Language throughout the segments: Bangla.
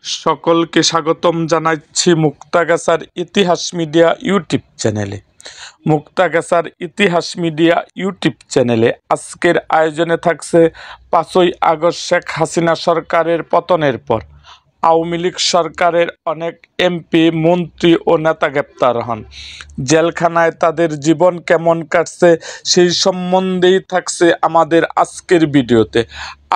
সকলকে স্বাগতম জানাচ্ছি মুক্তাগাছার ইতিহাস মিডিয়া ইউটিউব চ্যানেলে। মুক্তাগাছার ইতিহাস মিডিয়া ইউটিউব চ্যানেলে আজকের আয়োজনে থাকছে 5ই আগস্ট শেখ হাসিনা সরকারের পতনের পর আওয়ামী লীগ সরকারের অনেক এমপি, মন্ত্রী ও নেতা গ্রেপ্তার হন। জেলখানায় তাদের জীবন কেমন কাটছে সেই সম্বন্ধেই থাকছে আমাদের আজকের ভিডিওতে।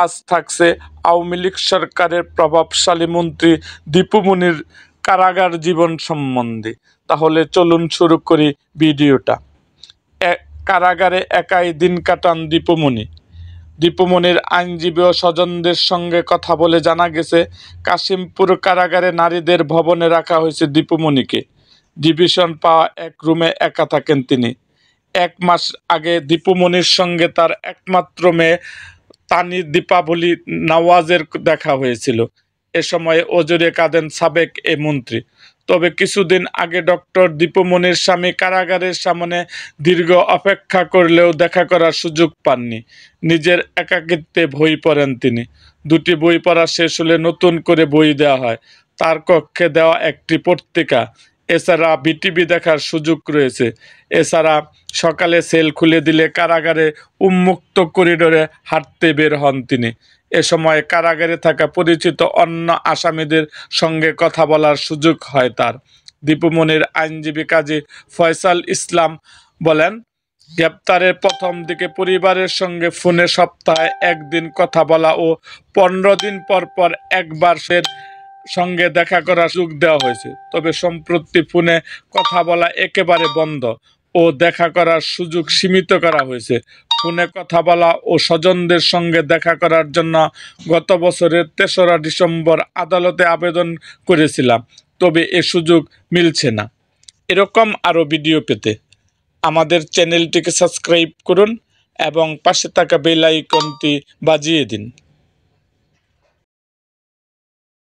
আজ থাকছে আওয়ামী লীগ সরকারের প্রভাবশালী মন্ত্রী দীপু মনির কারাগার জীবন সম্বন্ধে। তাহলে চলুন শুরু করি ভিডিওটা। কারাগারে একাই দিন কাটান দীপু মনি। দীপু মনির আইনজীবী ও স্বজনদের সঙ্গে কথা বলে জানা গেছে, কাশিমপুর কারাগারে নারীদের ভবনে রাখা হয়েছে দীপু মনিকে। ডিভিশন পাওয়া এক রুমে একা থাকেন তিনি। 1 মাস আগে দীপু মনির সঙ্গে তার একমাত্র মেয়ে তানি দীপাবলি নওয়াজের দেখা হয়েছিল। এ সময় অজরে কাঁদেন সাবেক এ মন্ত্রী। তবে কিছুদিন আগে ডক্টর দীপু মনির স্বামী কারাগারের সামনে দীর্ঘ অপেক্ষা করলেও দেখা করার সুযোগ পাননি। নিজের একাকিত্বে বই পড়েন তিনি। 2টি বই পড়া শেষ হলে নতুন করে বই দেওয়া হয়। তার কক্ষে দেওয়া একটি পত্রিকা। এছাড়া বিটিভি দেখার সুযোগ রয়েছে। এছাড়া সকালে সেল খুলে দিলে কারাগারে উন্মুক্ত করিডোরে হাঁটতে বের হন তিনি। এ সময় কারাগারে থাকা পরিচিত অন্য আসামিদের সঙ্গে কথা বলার সুযোগ হয় তার। দীপু মনির আইনজীবী কাজী ফয়সাল ইসলাম বলেন, গ্রেপ্তারের প্রথম দিকে পরিবারের সঙ্গে ফোনে সপ্তাহে 1 দিন কথা বলা ও 15 দিন পর পর একবার সঙ্গে দেখা করার সুযোগ দেওয়া হয়েছে। তবে সম্প্রতি ফোনে কথা বলা একেবারে বন্ধ ও দেখা করার সুযোগ সীমিত করা হয়েছে। ফোনে কথা বলা ও স্বজনদের সঙ্গে দেখা করার জন্য গত বছরের 3রা ডিসেম্বর আদালতে আবেদন করেছিলাম, তবে এ সুযোগ মিলছে না। এরকম আরও ভিডিও পেতে আমাদের চ্যানেলটিকে সাবস্ক্রাইব করুন এবং পাশে থাকা বেল আইকনটি বাজিয়ে দিন।